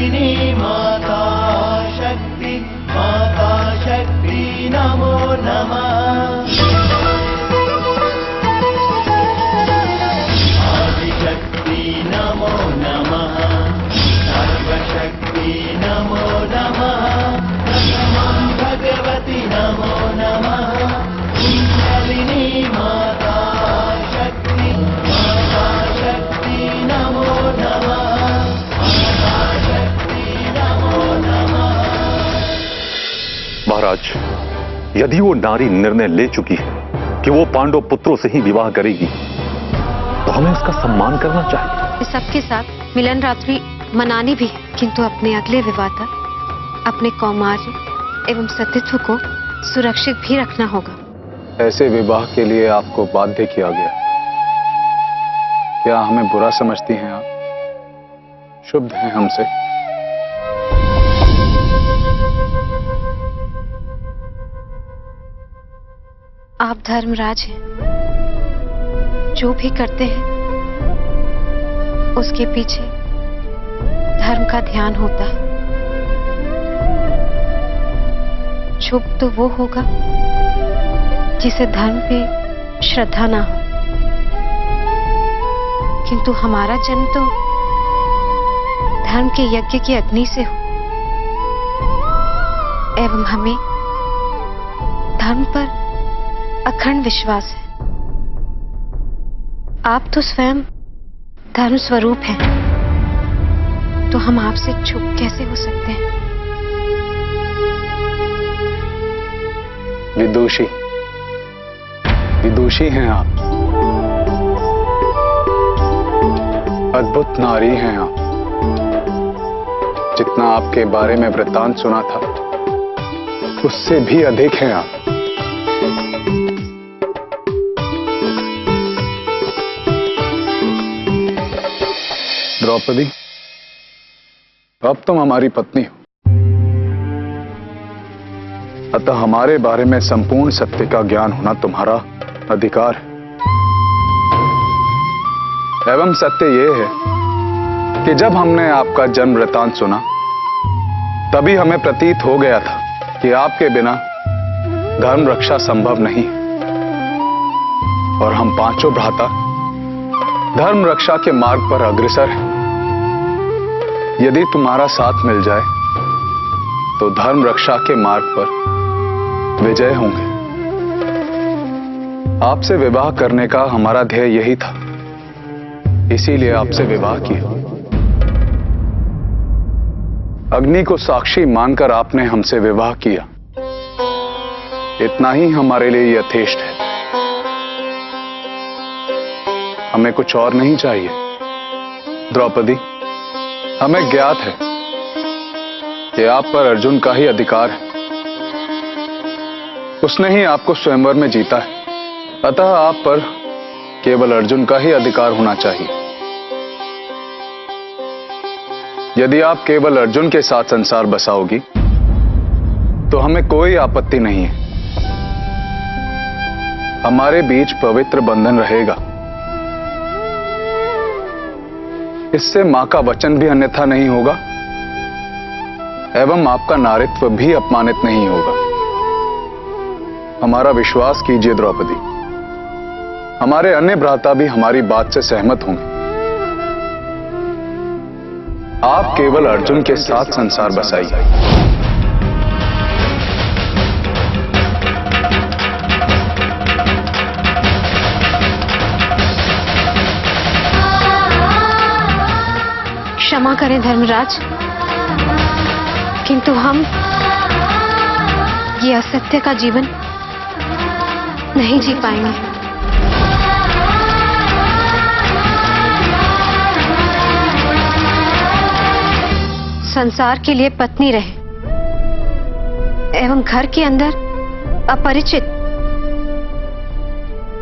माता शक्ति नमो नमः। आदिशक्ति नमो नमः। सर्वशक्ति नमो नमः। प्रथमं भगवती नमो नमः। कुंडलिनी माता शक्ति नमो नमः। माता शक्ति नमो नमः। महाराज, यदि वो नारी निर्णय ले चुकी है कि वो पांडव पुत्रों से ही विवाह करेगी तो हमें उसका सम्मान करना चाहिए। सबके साथ मिलन रात्रि मनानी भी, किंतु अपने अगले विवाह तक अपने कौमार्य एवं सतीत्व को सुरक्षित भी रखना होगा। ऐसे विवाह के लिए आपको बाध्य किया गया। क्या हमें बुरा समझती हैं आप? शुभ हैं हमसे। आप धर्मराज हैं। जो भी करते हैं उसके पीछे धर्म का ध्यान होता है। शुभ तो वो होगा जिसे धर्म पे श्रद्धा ना हो, किंतु हमारा जन्म तो धर्म के यज्ञ की अग्नि से हो एवं हमें धर्म पर अखंड विश्वास है। आप तो स्वयं धर्म स्वरूप हैं, तो हम आपसे छुप कैसे हो सकते हैं? विदुषी हैं आप। अद्भुत नारी हैं आप। जितना आपके बारे में वृत्तांत सुना था उससे भी अधिक हैं आप। द्रौपदी, अब तुम हमारी पत्नी हो, अतः हमारे बारे में संपूर्ण सत्य का ज्ञान होना तुम्हारा अधिकार है। एवं सत्य यह है कि जब हमने आपका जन्म वृत्तांत सुना तभी हमें प्रतीत हो गया था कि आपके बिना धर्म रक्षा संभव नहीं, और हम पांचों भ्राता धर्म रक्षा के मार्ग पर अग्रसर हैं। यदि तुम्हारा साथ मिल जाए तो धर्म रक्षा के मार्ग पर विजय होंगे। आपसे विवाह करने का हमारा ध्येय यही था, इसीलिए आपसे विवाह किया। अग्नि को साक्षी मानकर आपने हमसे विवाह किया, इतना ही हमारे लिए यथेष्ट है। हमें कुछ और नहीं चाहिए। द्रौपदी, हमें ज्ञात है कि आप पर अर्जुन का ही अधिकार है। उसने ही आपको स्वयंवर में जीता है, अतः आप पर केवल अर्जुन का ही अधिकार होना चाहिए। यदि आप केवल अर्जुन के साथ संसार बसाओगी तो हमें कोई आपत्ति नहीं है। हमारे बीच पवित्र बंधन रहेगा। इससे मां का वचन भी अन्यथा नहीं होगा एवं आपका नारित्व भी अपमानित नहीं होगा। हमारा विश्वास कीजिए द्रौपदी, हमारे अन्य भ्राता भी हमारी बात से सहमत होंगे। आप केवल अर्जुन के साथ संसार बसाइए। क्षमा करें धर्मराज, किंतु हम ये असत्य का जीवन नहीं जी पाएंगे। संसार के लिए पत्नी रहे एवं घर के अंदर अपरिचित,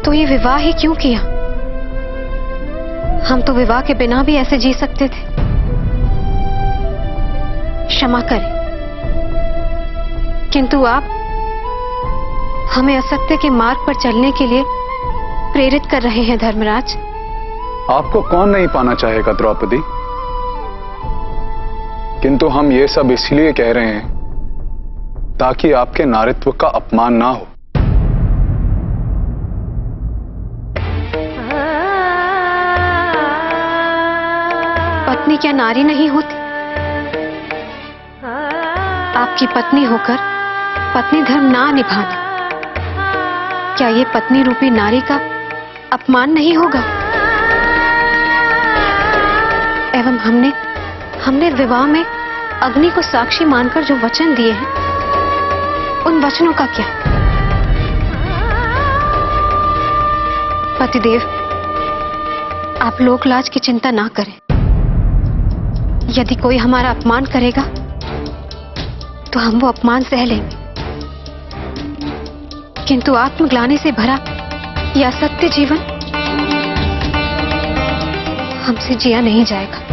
तो ये विवाह ही क्यों किया? हम तो विवाह के बिना भी ऐसे जी सकते थे। क्षमा करें, किंतु आप हमें असत्य के मार्ग पर चलने के लिए प्रेरित कर रहे हैं धर्मराज। आपको कौन नहीं पाना चाहेगा द्रौपदी, किंतु हम ये सब इसलिए कह रहे हैं ताकि आपके नारित्व का अपमान ना हो। पत्नी क्या नारी नहीं होती? आपकी पत्नी होकर पत्नी धर्म ना निभाना, क्या ये पत्नी रूपी नारी का अपमान नहीं होगा? एवं हमने विवाह में अग्नि को साक्षी मानकर जो वचन दिए हैं, उन वचनों का क्या? पतिदेव, आप लोकलाज की चिंता ना करें। यदि कोई हमारा अपमान करेगा तो हम वो अपमान सह लेंगे, किंतु आत्मग्लानि से भरा यह सत्य जीवन हमसे जिया नहीं जाएगा।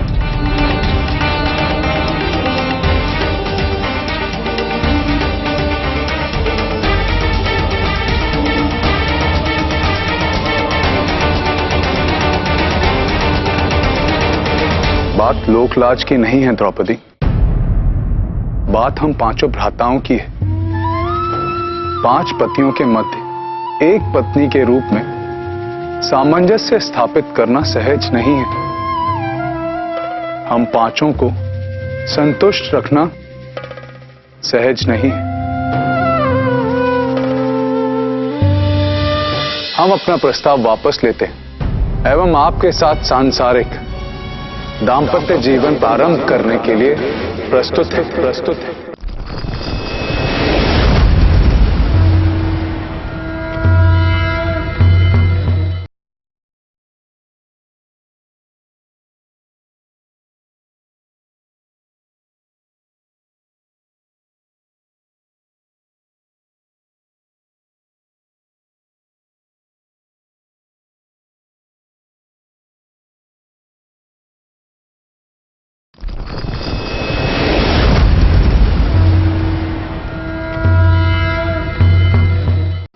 बात लोकलाज की नहीं है द्रौपदी, बात हम पांचों भ्राताओं की है। 5 पतियों के मध्य एक पत्नी के रूप में सामंजस्य स्थापित करना सहज नहीं है। हम पांचों को संतुष्ट रखना सहज नहीं है। हम अपना प्रस्ताव वापस लेते हैं एवं आपके साथ सांसारिक दाम्पत्य जीवन प्रारंभ करने के लिए प्रस्तुत है।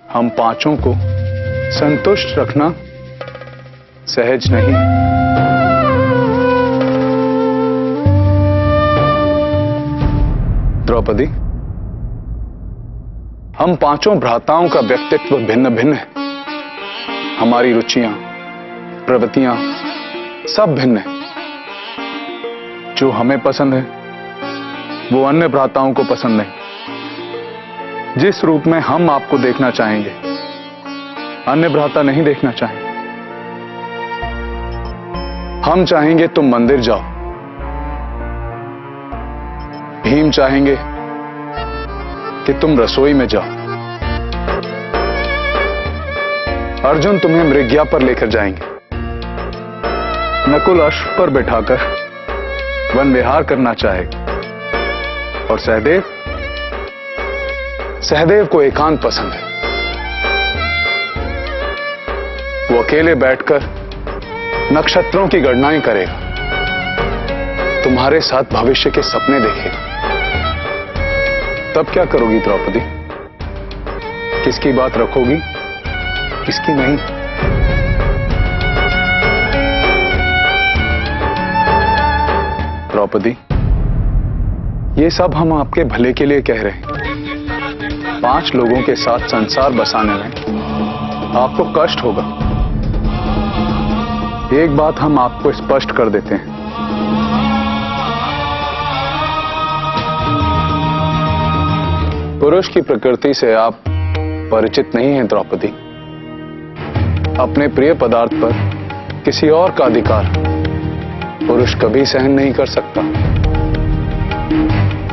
हम पांचों को संतुष्ट रखना सहज नहीं है। द्रौपदी, हम पांचों भ्राताओं का व्यक्तित्व भिन्न भिन्न है। हमारी रुचियां, प्रवृत्तियां सब भिन्न है। जो हमें पसंद है वो अन्य भ्राताओं को पसंद नहीं। जिस रूप में हम आपको देखना चाहेंगे अन्य भ्राता नहीं देखना चाहेंगे। हम चाहेंगे तुम मंदिर जाओ, भीम चाहेंगे कि तुम रसोई में जाओ, अर्जुन तुम्हें मृग्या पर लेकर जाएंगे, नकुल अश्व पर बैठाकर वन विहार करना चाहेगा और सहदेव को एकांत पसंद है। वो अकेले बैठकर नक्षत्रों की गणनाएं करेगा, तुम्हारे साथ भविष्य के सपने देखेगा। तब क्या करोगी द्रौपदी? किसकी बात रखोगी, किसकी नहीं? द्रौपदी, ये सब हम आपके भले के लिए कह रहे हैं। 5 लोगों के साथ संसार बसाने में आपको कष्ट होगा। एक बात हम आपको स्पष्ट कर देते हैं, पुरुष की प्रकृति से आप परिचित नहीं हैं द्रौपदी। अपने प्रिय पदार्थ पर किसी और का अधिकार पुरुष कभी सहन नहीं कर सकता।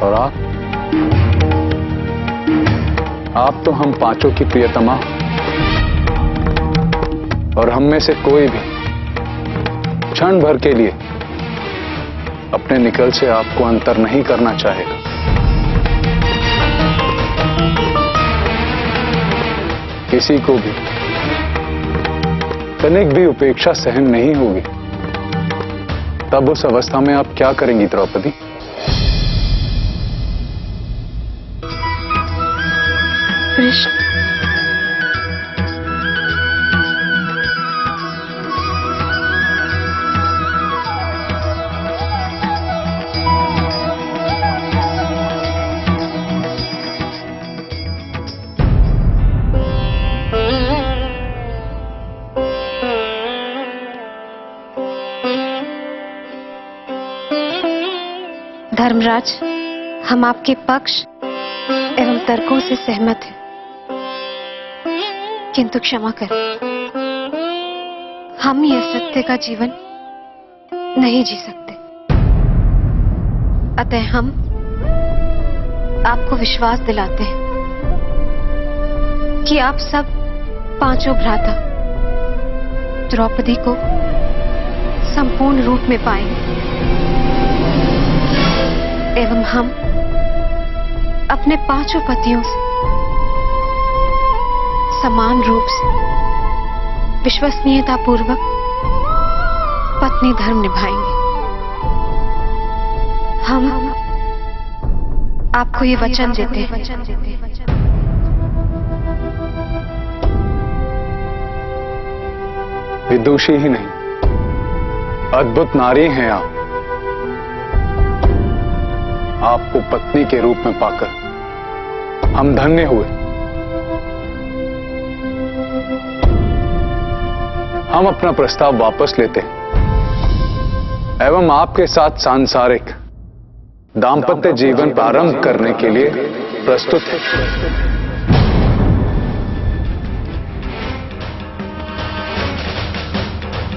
और आप तो हम पांचों की प्रियतमा, और हम में से कोई भी क्षण भर के लिए अपने निकल से आपको अंतर नहीं करना चाहेगा। किसी को भी तनिक भी उपेक्षा सहन नहीं होगी। तब उस अवस्था में आप क्या करेंगी द्रौपदी? कृष्ण, धर्मराज, हम आपके पक्ष एवं तर्कों से सहमत हैं, किंतु क्षमा करें, हम यह सत्य का जीवन नहीं जी सकते। अतः हम आपको विश्वास दिलाते हैं कि आप सब पांचों भ्राता द्रौपदी को संपूर्ण रूप में पाएंगे एवं हम अपने पांचों पतियों से समान रूप से विश्वसनीयता पूर्वक पत्नी धर्म निभाएंगे। हम आपको ये वचन देते हैं। विदुषी ही नहीं, अद्भुत नारी हैं आप। आपको पत्नी के रूप में पाकर हम धन्य हुए। हम अपना प्रस्ताव वापस लेते हैं एवं आपके साथ सांसारिक दाम्पत्य जीवन प्रारंभ करने के लिए प्रस्तुत हैं।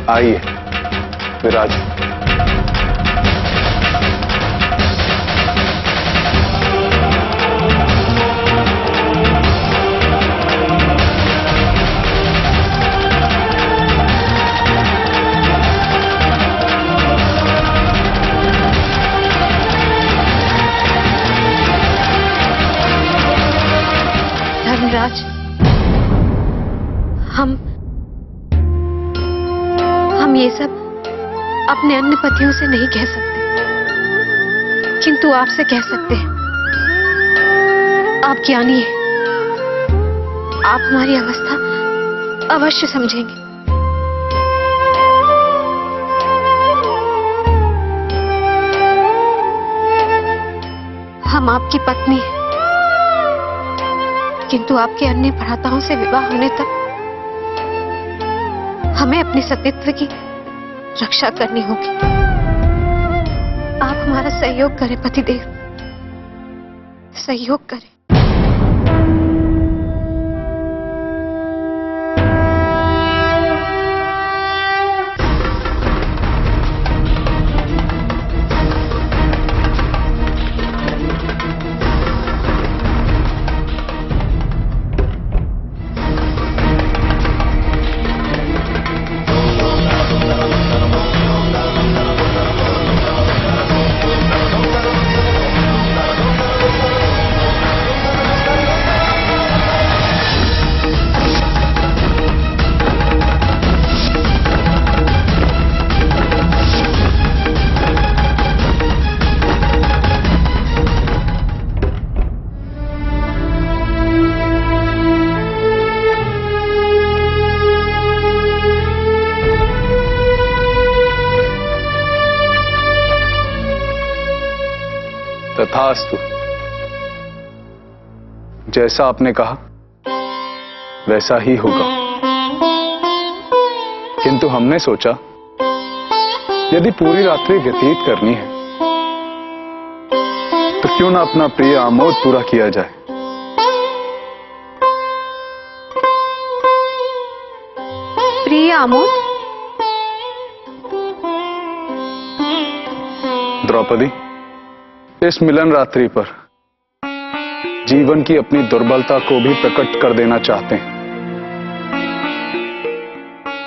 आइए विराज। धर्मराज, हम ये सब अपने अन्य पतियों से नहीं कह सकते, किंतु आपसे कह सकते हैं। आप ज्ञानी हैं, आप हमारी अवस्था अवश्य समझेंगे। हम आपकी पत्नी हैं, किंतु आपके अन्य भ्राताओं से विवाह होने तक हमें अपने सतीत्व की रक्षा करनी होगी। आप हमारा सहयोग करें पतिदेव, सहयोग करें। तथास्तु। जैसा आपने कहा वैसा ही होगा। किंतु हमने सोचा यदि पूरी रात्रि व्यतीत करनी है तो क्यों ना अपना प्रिय आमोद पूरा किया जाए। प्रिय आमोद? द्रौपदी, इस मिलन रात्रि पर जीवन की अपनी दुर्बलता को भी प्रकट कर देना चाहते हैं।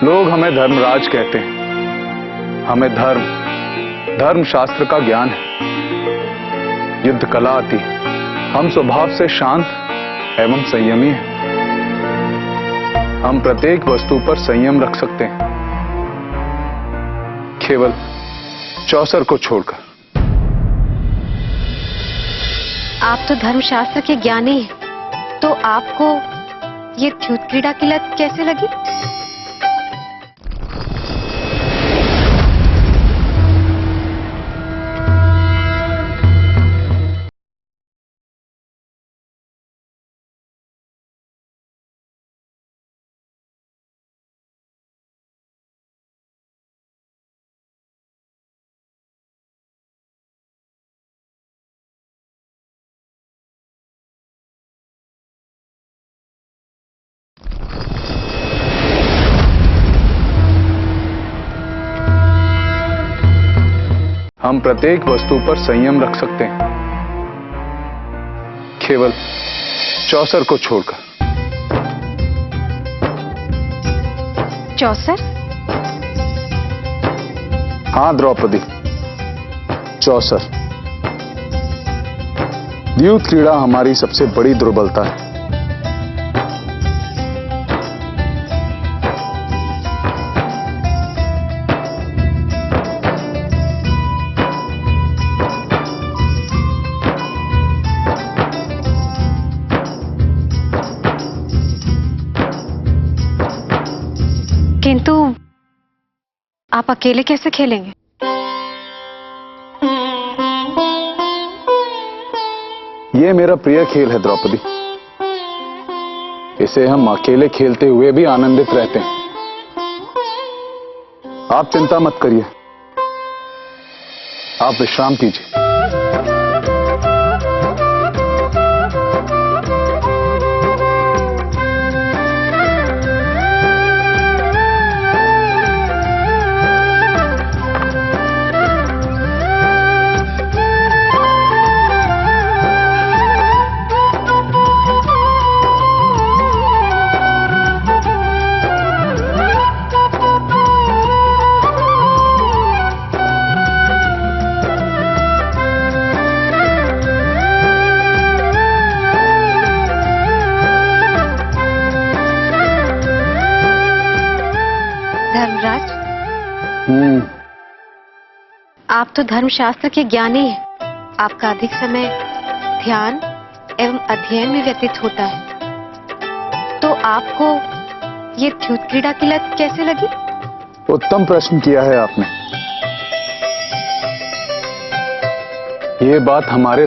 लोग हमें धर्मराज कहते हैं, हमें धर्म शास्त्र का ज्ञान है, युद्ध कला आती है। हम स्वभाव से शांत एवं संयमी हैं। हम प्रत्येक वस्तु पर संयम रख सकते हैं, केवल चौसर को छोड़कर। आप तो धर्मशास्त्र के ज्ञानी हैं, तो आपको ये द्यूत क्रीड़ा की लत कैसे लगी? हम प्रत्येक वस्तु पर संयम रख सकते हैं, केवल चौसर को छोड़कर। चौसर? हाँ द्रौपदी, चौसर। द्यूत क्रीड़ा हमारी सबसे बड़ी दुर्बलता है। किंतु आप अकेले कैसे खेलेंगे? ये मेरा प्रिय खेल है द्रौपदी। इसे हम अकेले खेलते हुए भी आनंदित रहते हैं। आप चिंता मत करिए, आप विश्राम कीजिए। धर्मराज, आप तो धर्मशास्त्र के ज्ञानी हैं। आपका अधिक समय ध्यान एवं अध्ययन में व्यतीत होता है, तो आपको ये द्यूत क्रीड़ा की लत कैसे लगी? उत्तम प्रश्न किया है आपने। ये बात हमारे